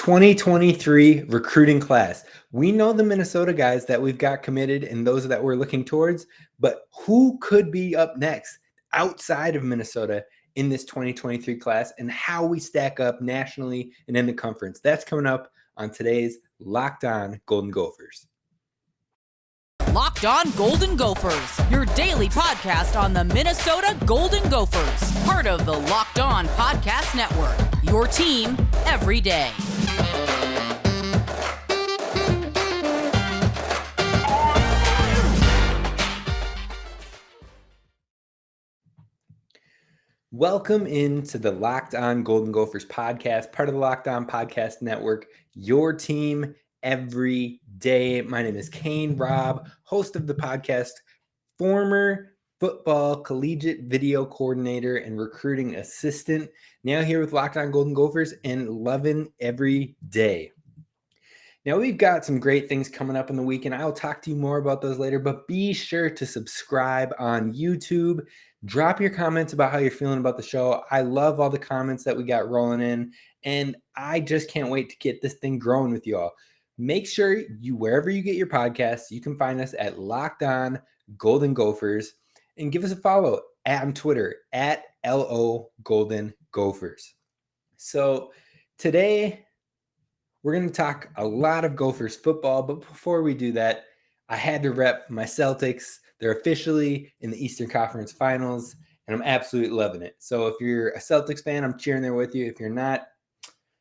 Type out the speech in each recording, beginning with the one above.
2023 recruiting class. We know the Minnesota guys that we've got committed and those that we're looking towards, but who could be up next outside of Minnesota in this 2023 class and how we stack up nationally and in the conference? That's coming up on today's Locked On Golden Gophers. Locked On Golden Gophers, your daily podcast on the Minnesota Golden Gophers, part of the Locked On Podcast Network, your team every day. Welcome into the Locked On Golden Gophers podcast, part of the Locked On Podcast Network, your team every day. My name is Kane Rob, host of the podcast, former football collegiate video coordinator and recruiting assistant, now here with Locked On Golden Gophers and loving every day. Now, we've got some great things coming up in the week, and I'll talk to you more about those later, but be sure to subscribe on YouTube. Drop your comments about how you're feeling about the show. I love all the comments that we got rolling in, and I just can't wait to get this thing growing with you all. Make sure wherever you get your podcasts, you can find us at Locked On Golden Gophers, and give us a follow on Twitter at LO Golden Gophers. So today, we're going to talk a lot of Gophers football, but before we do that, I had to rep my Celtics. They're officially in the Eastern Conference Finals, and I'm absolutely loving it. So if you're a Celtics fan, I'm cheering there with you. If you're not,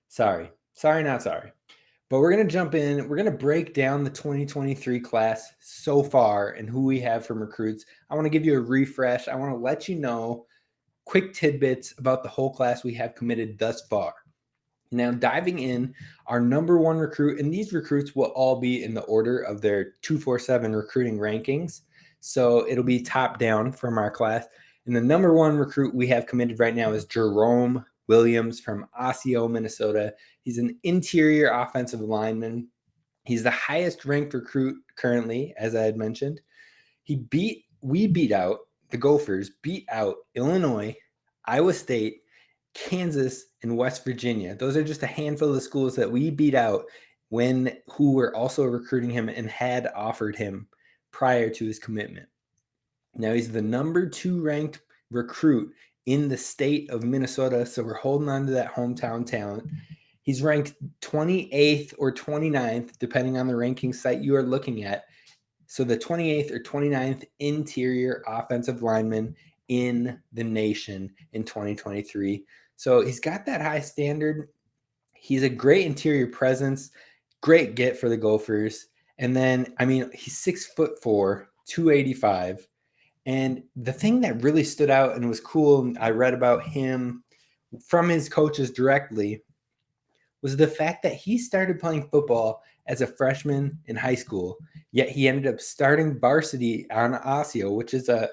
sorry. Sorry, not sorry. But we're going to jump in. We're going to break down the 2023 class so far and who we have from recruits. I want to give you a refresh. I want to let you know quick tidbits about the whole class we have committed thus far. Now, diving in, our number one recruit, and these recruits will all be in the order of their 247 recruiting rankings. So it'll be top down from our class. And the number one recruit we have committed right now is Jerome Williams from Osseo, Minnesota. He's an interior offensive lineman. He's the highest ranked recruit currently, as I had mentioned. The Gophers beat out Illinois, Iowa State, Kansas, and West Virginia. Those are just a handful of the schools that we beat out who were also recruiting him and had offered him prior to his commitment. Now he's the number 2 ranked recruit in the state of Minnesota, so we're holding on to that hometown talent. He's ranked 28th or 29th, depending on the ranking site you are looking at. So the 28th or 29th interior offensive lineman in the nation in 2023. So he's got that high standard. He's a great interior presence, great get for the Gophers. And then, he's 6'4", 285. And the thing that really stood out and was cool, and I read about him from his coaches directly, was the fact that he started playing football as a freshman in high school, yet he ended up starting varsity on Osseo, which is a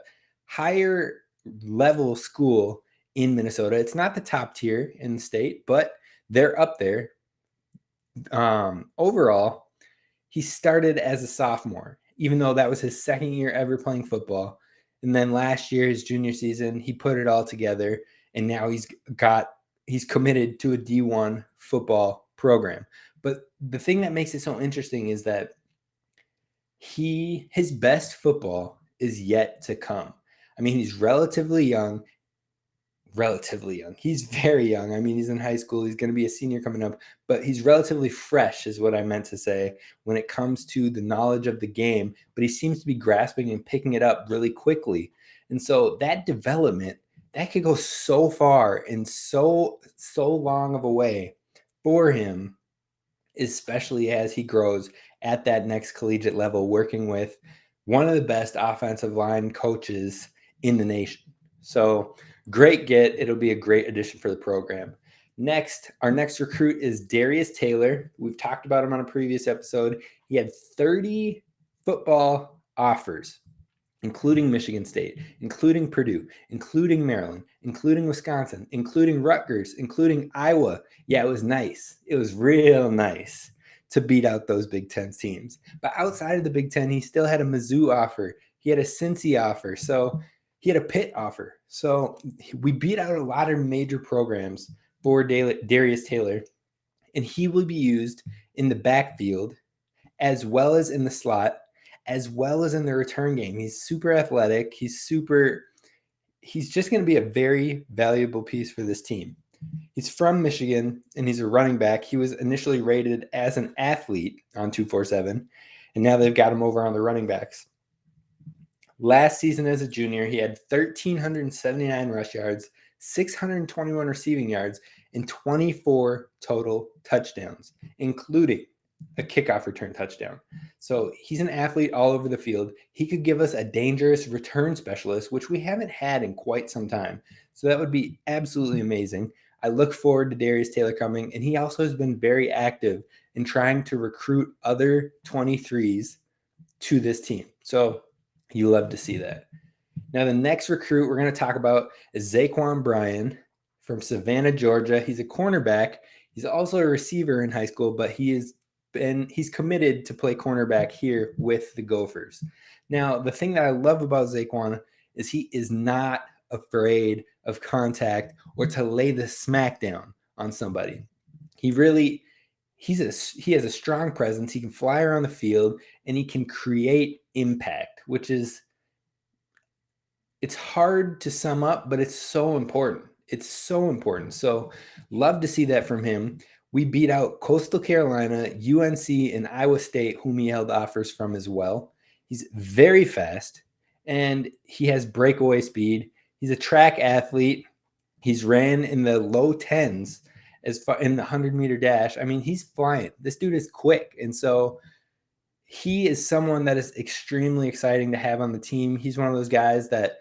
higher level school in Minnesota. It's not the top tier in the state, but they're up there. Overall, he started as a sophomore, even though that was his second year ever playing football. And then last year, his junior season, he put it all together, and now he's committed to a D1 football program. But the thing that makes it so interesting is that his best football is yet to come. He's relatively young. He's very young. He's in high school. He's going to be a senior coming up, but he's relatively fresh is what I meant to say when it comes to the knowledge of the game, but he seems to be grasping and picking it up really quickly. And so that development, that could go so far and so long of a way for him, especially as he grows at that next collegiate level, working with one of the best offensive line coaches in the nation. So great get. It'll be a great addition for the program. Next, our next recruit is Darius Taylor. We've talked about him on a previous episode. He had 30 football offers, including Michigan State, including Purdue, including Maryland, including Wisconsin, including Rutgers, including Iowa. Yeah, it was nice. It was real nice to beat out those Big Ten teams. But outside of the Big Ten, he still had a Mizzou offer. He had a Cincy offer. So he had a Pitt offer. So we beat out a lot of major programs for Darius Taylor. and he will be used in the backfield as well as in the slot, as well as in the return game. He's super athletic. He's just going to be a very valuable piece for this team. He's from Michigan, and he's a running back. He was initially rated as an athlete on 247, and now they've got him over on the running backs. Last season as a junior, he had 1,379 rush yards, 621 receiving yards, and 24 total touchdowns, including a kickoff return touchdown. So he's an athlete all over the field. He could give us a dangerous return specialist, which we haven't had in quite some time. So that would be absolutely amazing. I look forward to Darius Taylor coming, and he also has been very active in trying to recruit other 23s to this team. So you love to see that. Now, the next recruit we're going to talk about is Zaquan Bryan from Savannah, Georgia. He's a cornerback. He's also a receiver in high school, but he's committed to play cornerback here with the Gophers. Now, the thing that I love about Zaquan is he is not afraid of contact or to lay the smack down on somebody. He has a strong presence. He can fly around the field, and he can create impact, which is, it's hard to sum up, but it's so important. It's so important. So love to see that from him. We beat out Coastal Carolina, UNC, and Iowa State, whom he held offers from as well. He's very fast, and he has breakaway speed. He's a track athlete. He's ran in the low 10s as far in the 100-meter dash. I mean, he's flying. This dude is quick. And so he is someone that is extremely exciting to have on the team. He's one of those guys that,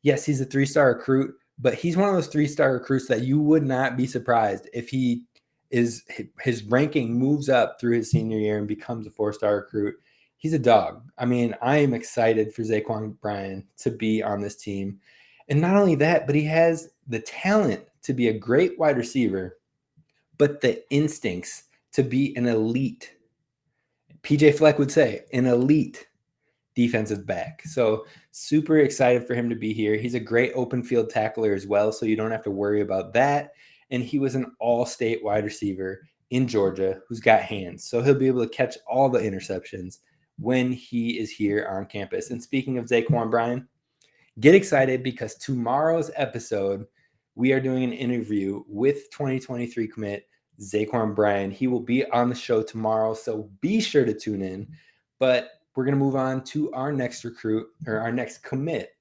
yes, he's a 3-star recruit, but he's one of those 3-star recruits that you would not be surprised if his ranking moves up through his senior year and becomes a 4-star recruit. He's a dog. I mean, I am excited for Zaquan Bryan to be on this team. And not only that, but he has the talent to be a great wide receiver, but the instincts to be an elite, PJ Fleck would say, an elite defensive back. So super excited for him to be here. He's a great open field tackler as well, so you don't have to worry about that. And he was an all-state wide receiver in Georgia who's got hands. So he'll be able to catch all the interceptions when he is here on campus. And speaking of Zaquan Bryan, get excited because tomorrow's episode, we are doing an interview with 2023 commit Zaquan Bryan. He will be on the show tomorrow, so be sure to tune in. But we're going to move on to our next recruit, or our next commit,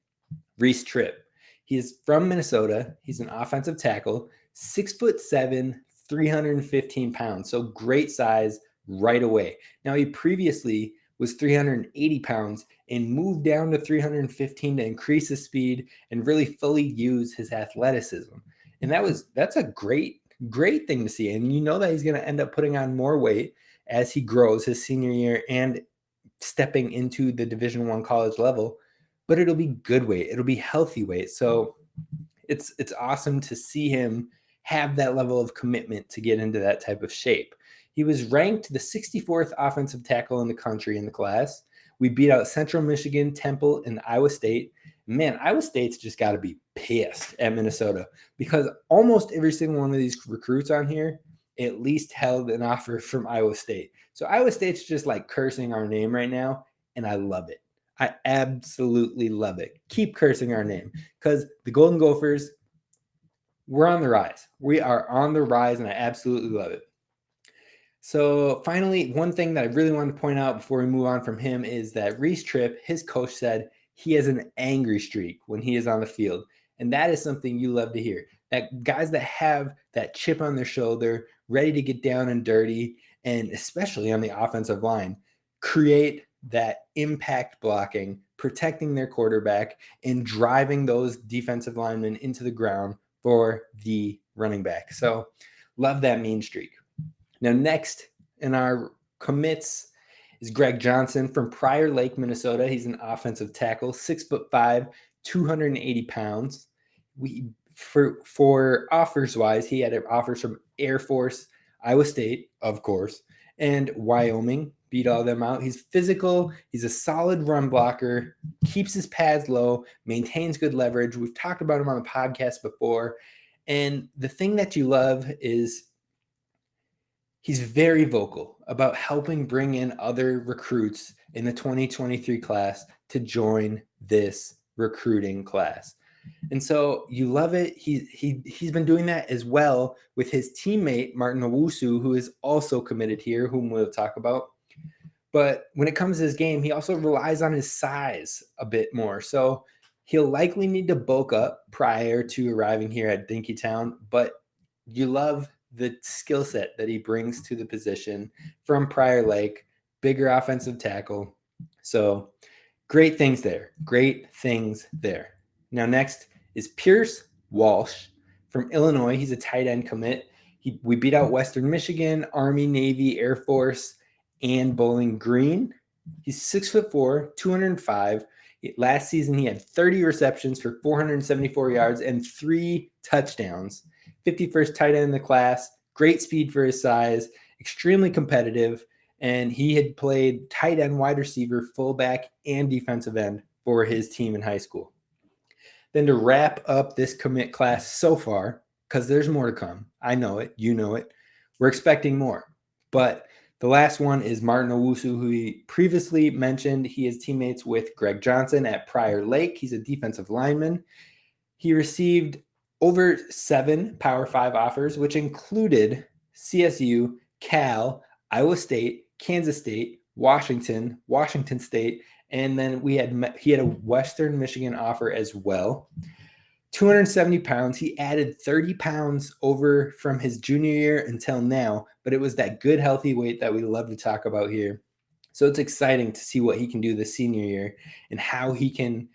Reese Tripp. He is from Minnesota. He's an offensive tackle, 6'7", 315 pounds. So great size right away. Now, he previously was 380 pounds and moved down to 315 to increase his speed and really fully use his athleticism. And that's a great thing to see. And you know that he's going to end up putting on more weight as he grows his senior year and stepping into the Division I college level, but it'll be good weight. It'll be healthy weight. So it's awesome to see him have that level of commitment to get into that type of shape. He was ranked the 64th offensive tackle in the country in the class. We beat out Central Michigan, Temple, and Iowa State. Man, Iowa State's just got to be pissed at Minnesota because almost every single one of these recruits on here at least held an offer from Iowa State. So Iowa State's just like cursing our name right now, and I love it. I absolutely love it. Keep cursing our name because the Golden Gophers, we're on the rise. We are on the rise, and I absolutely love it. So finally, one thing that I really wanted to point out before we move on from him is that Reese Tripp, his coach said he has an angry streak when he is on the field. And that is something you love to hear. That guys that have that chip on their shoulder, ready to get down and dirty, and especially on the offensive line, create that impact blocking, protecting their quarterback, and driving those defensive linemen into the ground for the running back. So love that mean streak. Now, next in our commits is Greg Johnson from Prior Lake, Minnesota. He's an offensive tackle, 6'5", 280 pounds. For offers wise, he had offers from Air Force, Iowa State, of course, and Wyoming. Beat all them out. He's physical. He's a solid run blocker, keeps his pads low, maintains good leverage. We've talked about him on the podcast before. And the thing that you love is He's very vocal about helping bring in other recruits in the 2023 class to join this recruiting class. And so you love it. He's been doing that as well with his teammate, Martin Owusu, who is also committed here, whom we'll talk about. But when it comes to his game, he also relies on his size a bit more. So he'll likely need to bulk up prior to arriving here at Dinkytown. But you love the skill set that he brings to the position from Prior Lake, bigger offensive tackle. So great things there. Great things there. Now, next is Pierce Walsh from Illinois. He's a tight end commit. We beat out Western Michigan, Army, Navy, Air Force, and Bowling Green. He's 6'4", 205. Last season, he had 30 receptions for 474 yards and 3 touchdowns. 51st tight end in the class. Great speed for his size. Extremely competitive. And he had played tight end, wide receiver, fullback, and defensive end for his team in high school. Then to wrap up this commit class so far, because there's more to come. I know it. You know it. We're expecting more. But the last one is Martin Owusu, who we previously mentioned. He is teammates with Greg Johnson at Prior Lake. He's a defensive lineman. He received over 7 Power 5 offers, which included CSU, Cal, Iowa State, Kansas State, Washington State, and then he had a Western Michigan offer as well. 270 pounds. He added 30 pounds over from his junior year until now, but it was that good, healthy weight that we love to talk about here. So it's exciting to see what he can do this senior year and how he can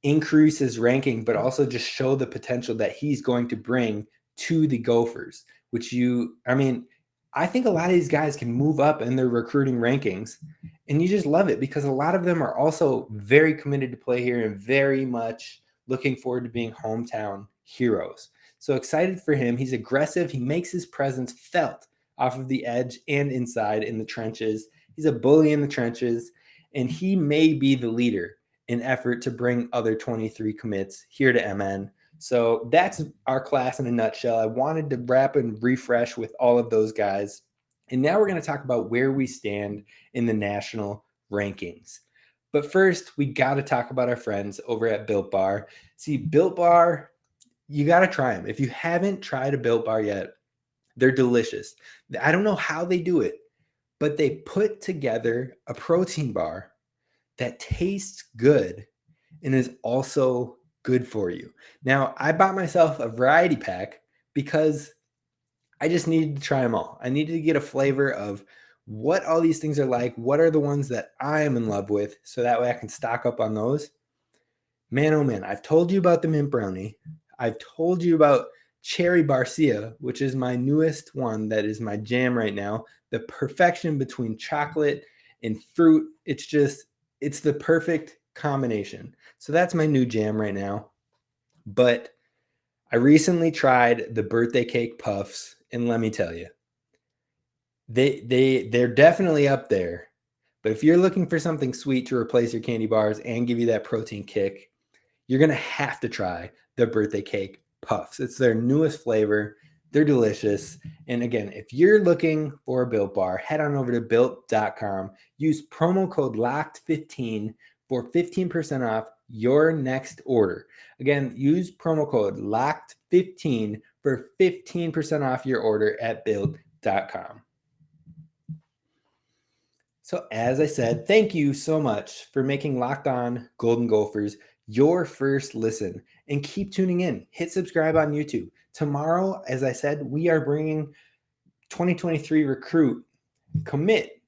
increase his ranking, but also just show the potential that he's going to bring to the Gophers, I think a lot of these guys can move up in their recruiting rankings, and you just love it because a lot of them are also very committed to play here and very much looking forward to being hometown heroes. So excited for him. He's aggressive. He makes his presence felt off of the edge and inside in the trenches. He's a bully in the trenches, and he may be the leader in effort to bring other 23 commits here to MN. So that's our class in a nutshell. I wanted to wrap and refresh with all of those guys. And now we're going to talk about where we stand in the national rankings. But first, we got to talk about our friends over at Built Bar. See, Built Bar, you got to try them. If you haven't tried a Built Bar yet, they're delicious. I don't know how they do it, but they put together a protein bar that tastes good and is also good for you. Now, I bought myself a variety pack because I just needed to try them all. I needed to get a flavor of what all these things are like, what are the ones that I am in love with, so that way I can stock up on those. Man, oh man, I've told you about the mint brownie. I've told you about Cherry Barcia, which is my newest one that is my jam right now. The perfection between chocolate and fruit. It's the perfect combination. So that's my new jam right now. But I recently tried the birthday cake puffs, and let me tell you, they're definitely up there. But if you're looking for something sweet to replace your candy bars and give you that protein kick, you're going to have to try the birthday cake puffs. It's their newest flavor. They're delicious. And again, if you're looking for a Built Bar, head on over to built.com. Use promo code LOCKED15 for 15% off your next order. Again, use promo code LOCKED15 for 15% off your order at built.com. So as I said, thank you so much for making Locked On Golden Gophers your first listen, and keep tuning in. Hit subscribe on YouTube. Tomorrow, as I said, we are bringing 2023 recruit commit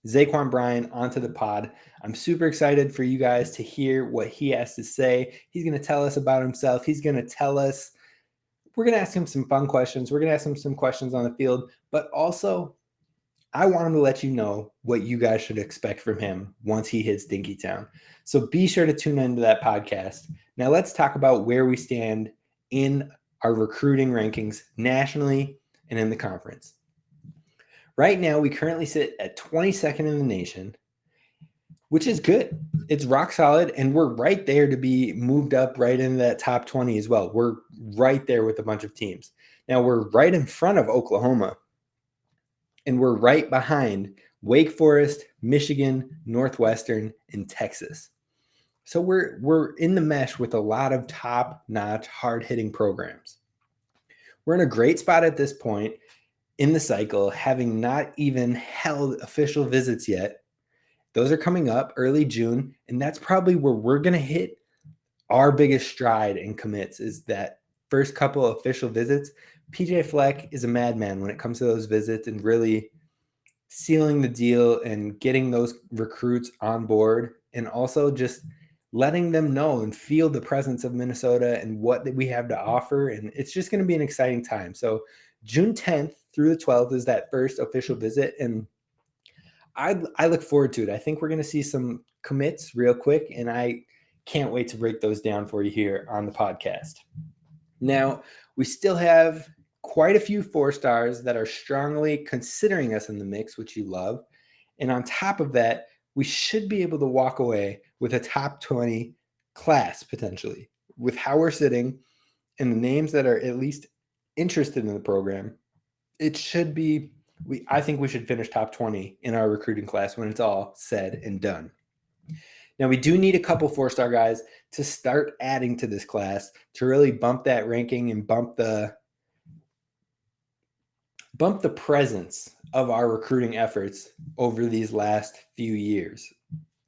Zaquan Bryan onto the pod. I'm super excited for you guys to hear what he has to say. He's going to tell us about himself. He's going to tell us, we're going to ask him some fun questions. We're going to ask him some questions on the field, but also I want him to let you know what you guys should expect from him once he hits Dinkytown. So be sure to tune into that podcast. Now let's talk about where we stand in our recruiting rankings nationally and in the conference. Right now, we currently sit at 22nd in the nation, which is good. It's rock solid, and we're right there to be moved up right into that top 20 as well. We're right there with a bunch of teams. Now, we're right in front of Oklahoma, And we're right behind Wake Forest, Michigan, Northwestern, and Texas. So we're in the mesh with a lot of top-notch, hard-hitting programs. We're in a great spot at this point in the cycle, having not even held official visits yet. Those are coming up early June, and that's probably where we're going to hit our biggest stride in commits, is that first couple of official visits. PJ Fleck is a madman when it comes to those visits and really sealing the deal and getting those recruits on board, and also just letting them know and feel the presence of Minnesota and what we have to offer. And it's just going to be an exciting time. So June 10th through the 12th is that first official visit, and I look forward to it. I think we're going to see some commits real quick, and I can't wait to break those down for you here on the podcast. Now, we still have quite a few 4-stars that are strongly considering us in the mix, which you love. And on top of that, we should be able to walk away with a top 20 class potentially. With how we're sitting and the names that are at least interested in the program, it should be, I think we should finish top 20 in our recruiting class when it's all said and done. Now, we do need a couple 4-star guys to start adding to this class to really bump that ranking and bump the presence of our recruiting efforts over these last few years.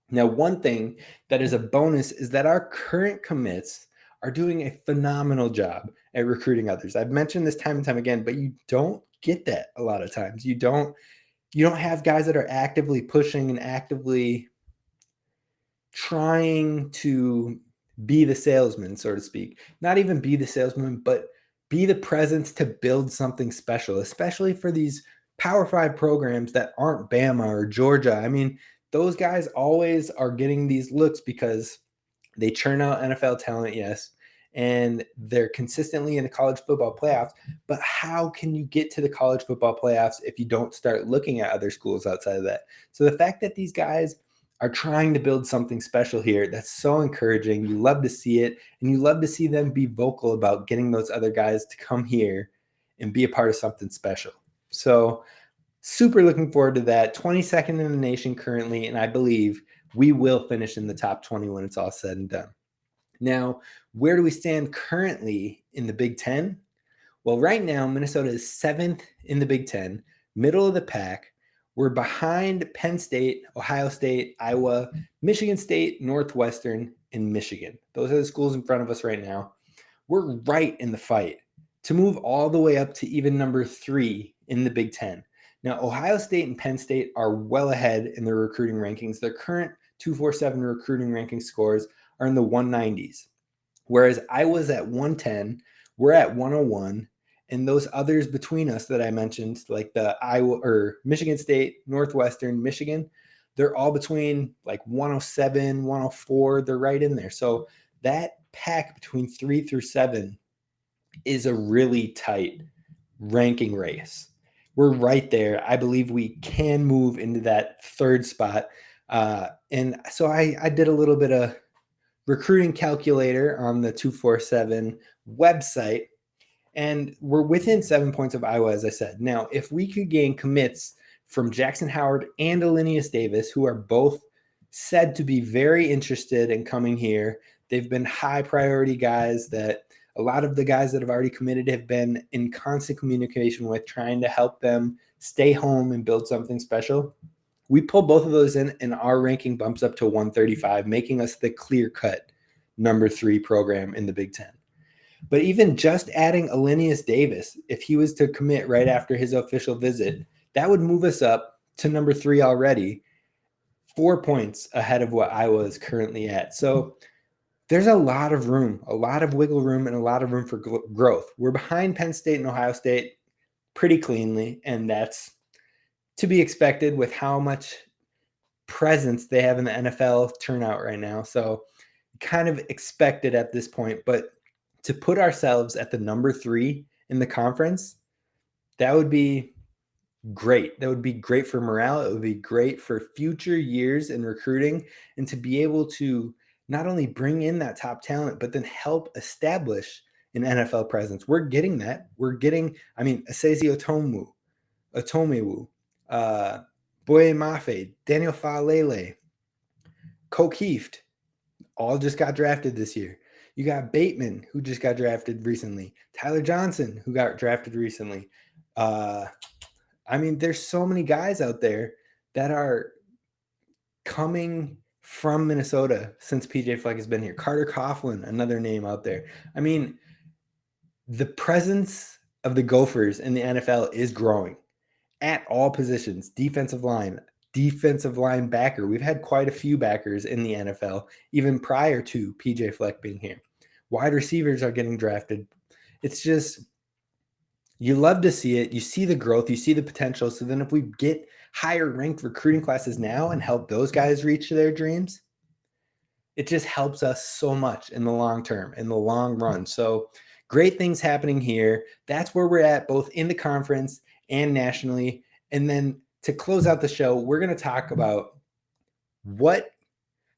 Now, one thing that is a bonus is that our current commits are doing a phenomenal job at recruiting others. I've mentioned this time and time again, but you don't get that a lot of times. You don't have guys that are actively pushing and actively trying to be the salesman, so to speak. Not even be the salesman, but be the presence to build something special, especially for these Power 5 programs that aren't Bama or Georgia. I mean, those guys always are getting these looks because they churn out NFL talent, yes, and they're consistently in the college football playoffs. But how can you get to the college football playoffs if you don't start looking at other schools outside of that? So the fact that these guys are trying to build something special here, that's so encouraging. You love to see it, and you love to see them be vocal about getting those other guys to come here and be a part of something special. So super looking forward to that. 22nd in the nation currently, and I believe we will finish in the top 20 when it's all said and done. Now, where do we stand currently in the Big Ten? Well, right now, Minnesota is 7th in the Big Ten, middle of the pack. We're behind Penn State, Ohio State, Iowa, Michigan State, Northwestern, and Michigan. Those are the schools in front of us right now. We're right in the fight to move all the way up to even number 3 in the Big Ten. Now, Ohio State and Penn State are well ahead in their recruiting rankings. Their current 247 recruiting ranking scores are in the 190s, whereas Iowa's at 110, we're at 101, and those others between us that I mentioned, like the Iowa or Michigan State, Northwestern, Michigan, they're all between like 107, 104. They're right in there. So that pack between 3 through 7 is a really tight ranking race. We're right there. I believe we can move into that 3rd spot. And so I did a little bit of recruiting calculator on the 247 website, and we're within 7 points of Iowa, as I said. Now, if we could gain commits from Jackson Howard and Alinius Davis, who are both said to be very interested in coming here, they've been high priority guys that a lot of the guys that have already committed have been in constant communication with, trying to help them stay home and build something special. We pull both of those in, and our ranking bumps up to 135, making us the clear-cut number 3 program in the Big Ten. But even just adding Alinius Davis, if he was to commit right after his official visit, that would move us up to number 3 already, 4 points ahead of what Iowa is currently at. So there's a lot of room, a lot of wiggle room, and a lot of room for growth. We're behind Penn State and Ohio State pretty cleanly, and that's to be expected with how much presence they have in the NFL turnout right now. So kind of expected at this point, but to put ourselves at the number 3 in the conference, that would be great. That would be great for morale. It would be great for future years in recruiting, and to be able to not only bring in that top talent, but then help establish an NFL presence. We're getting that. We're getting, Asezi Otomewu Boye Mafe, Daniel Falele, Kokeeft, all just got drafted this year. You got Bateman, who just got drafted recently. Tyler Johnson, who got drafted recently. There's so many guys out there that are coming from Minnesota since PJ Fleck has been here. Carter Coughlin, another name out there. The presence of the Gophers in the NFL is growing at all positions. Defensive line, defensive line backer. We've had quite a few backers in the NFL, even prior to PJ Fleck being here. Wide receivers are getting drafted. It's just, you love to see it. You see the growth, you see the potential. So then if we get higher ranked recruiting classes now and help those guys reach their dreams, it just helps us so much in the long term, in the long run. So great things happening here. That's where we're at, both in the conference and nationally. And then to close out the show, we're going to talk about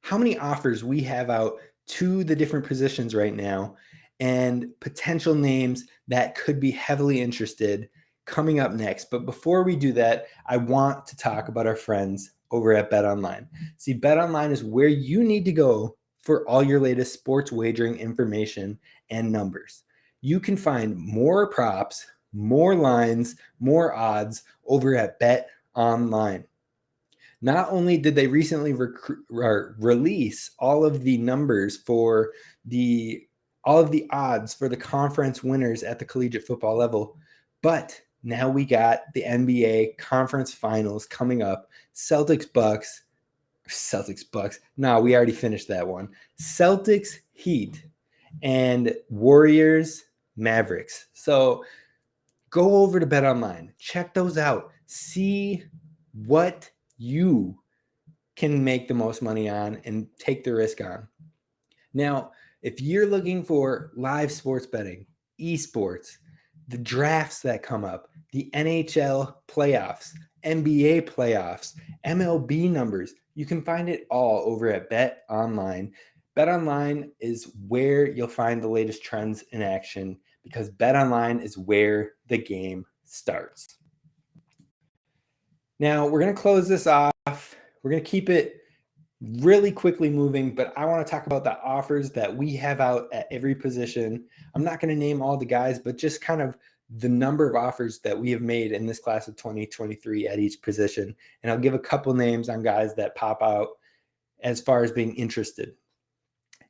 how many offers we have out to the different positions right now and potential names that could be heavily interested coming up next. But before we do that, I want to talk about our friends over at BetOnline. See, BetOnline is where you need to go for all your latest sports wagering information and numbers. You can find more props, more lines, more odds over at BetOnline. Not only did they recently release all of the numbers for all of the odds for the conference winners at the collegiate football level, but now we got the NBA conference finals coming up. Celtics Bucks. No, we already finished that one. Celtics Heat and Warriors Mavericks. So go over to BetOnline. Check those out. See what you can make the most money on and take the risk on. Now, if you're looking for live sports betting, esports, the drafts that come up, the NHL playoffs, NBA playoffs, MLB numbers, you can find it all over at BetOnline. BetOnline is where you'll find the latest trends in action because BetOnline is where the game starts. Now, we're going to close this off. We're going to keep it really quickly moving, but I want to talk about the offers that we have out at every position. I'm not going to name all the guys, but just kind of the number of offers that we have made in this class of 2023 at each position. And I'll give a couple names on guys that pop out as far as being interested.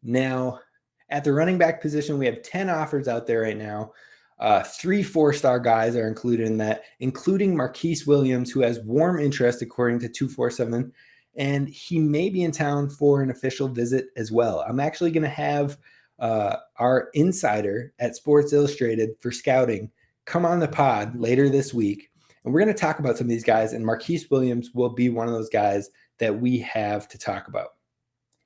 Now, at the running back position, we have 10 offers out there right now. 3 4-star guys are included in that, including Marquise Williams, who has warm interest according to 247, and he may be in town for an official visit as well. I'm actually going to have our insider at Sports Illustrated for scouting come on the pod later this week, and we're going to talk about some of these guys, and Marquise Williams will be one of those guys that we have to talk about.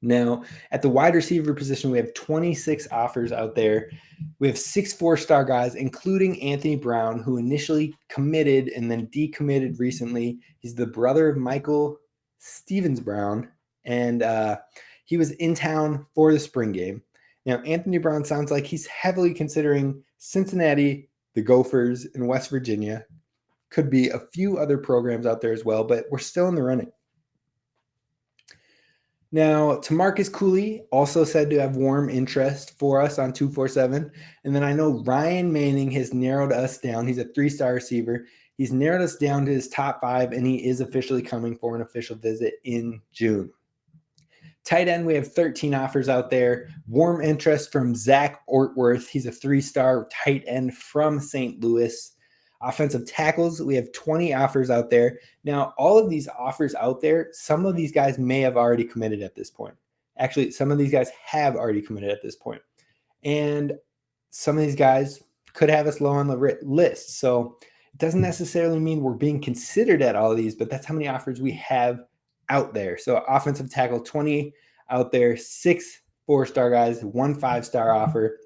Now, at the wide receiver position, we have 26 offers out there. We have 6 4-star guys, including Anthony Brown, who initially committed and then decommitted recently. He's the brother of Michael Stevens Brown, and he was in town for the spring game. Now, Anthony Brown sounds like he's heavily considering Cincinnati, the Gophers, and West Virginia. Could be a few other programs out there as well, but we're still in the running. Now, Tamarcus Cooley also said to have warm interest for us on 247. And then I know Ryan Manning has narrowed us down. He's a 3-star receiver. He's narrowed us down to his top 5, and he is officially coming for an official visit in June. Tight end, we have 13 offers out there. Warm interest from Zach Ortworth. He's a 3-star tight end from St. Louis. Offensive tackles, we have 20 offers out there. Now, all of these offers out there, some of these guys may have already committed at this point. Actually, some of these guys have already committed at this point. And some of these guys could have us low on the list. So it doesn't necessarily mean we're being considered at all of these, but that's how many offers we have out there. So offensive tackle, 20 out there, 6 4-star guys, 1 5-star offer.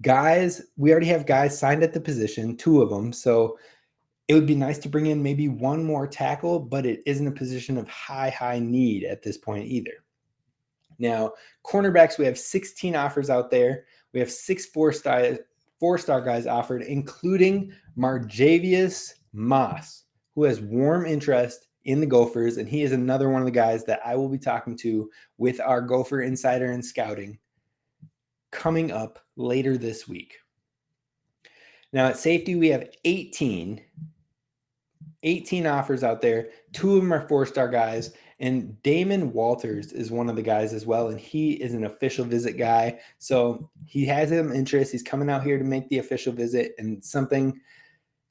Guys, we already have guys signed at the position, 2 of them. So it would be nice to bring in maybe 1 more tackle, but it isn't a position of high need at this point either. Now, cornerbacks, we have 16 offers out there. We have 6 4-star guys offered, including Marjavius Moss, who has warm interest in the Gophers, and he is another one of the guys that I will be talking to with our Gopher Insider and Scouting coming up later this week. Now at safety, we have 18 offers out there. 2 of them are 4-star guys, and Damon Walters is one of the guys as well, and he is an official visit guy. So he has some interest. He's coming out here to make the official visit, and something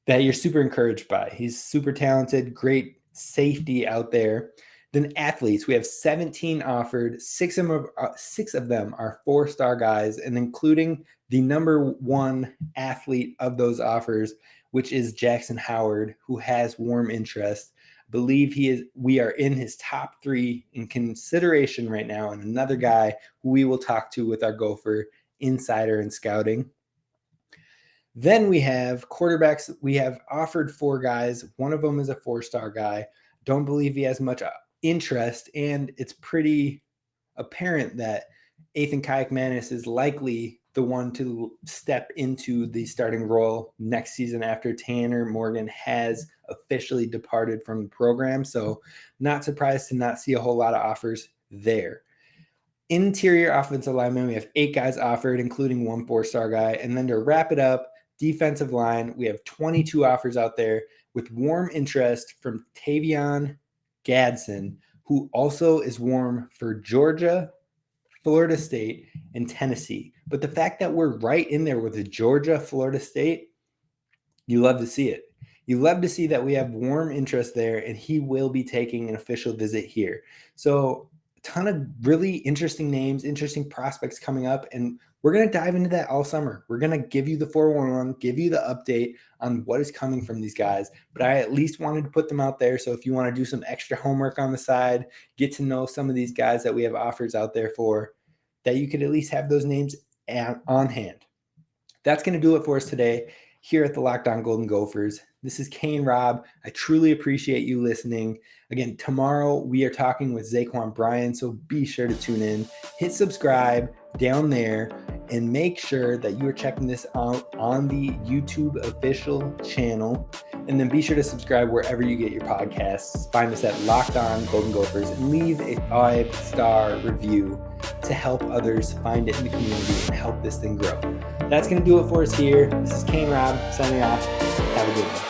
that you're super encouraged by. He's super talented, great safety out there. Then athletes, we have 17 offered. 6 of them are 4-star guys, and including the number 1 athlete of those offers, which is Jackson Howard, who has warm interest. I believe we are in his top 3 in consideration right now, and another guy who we will talk to with our Gopher Insider and Scouting. Then we have quarterbacks. We have offered 4 guys. One of them is a 4-star guy. Don't believe he has much interest, and it's pretty apparent that Ethan Kayakmanis is likely the one to step into the starting role next season after Tanner Morgan has officially departed from the program. So not surprised to not see a whole lot of offers there. Interior offensive linemen, we have 8 guys offered, including 1 4-star guy. And then to wrap it up, defensive line, we have 22 offers out there with warm interest from Tavion Gadsden, who also is warm for Georgia, Florida State, and Tennessee. But the fact that we're right in there with the Georgia, Florida State, you love to see it. You love to see that we have warm interest there, and he will be taking an official visit here. So a ton of really interesting names, interesting prospects coming up, and we're going to dive into that all summer. We're going to give you the 411, give you the update on what is coming from these guys, but I at least wanted to put them out there. So if you want to do some extra homework on the side, get to know some of these guys that we have offers out there for, that you could at least have those names on hand. That's going to do it for us today here at the Locked On Golden Gophers. This is Kane Rob. I truly appreciate you listening. Again, tomorrow we are talking with Zaquan Bryan, so be sure to tune in. Hit subscribe down there, and make sure that you are checking this out on the YouTube official channel. And then be sure to subscribe wherever you get your podcasts. Find us at Locked On Golden Gophers, and leave a 5-star review to help others find it in the community and help this thing grow. That's going to do it for us here. This is Kane Rob signing off. Have a good one.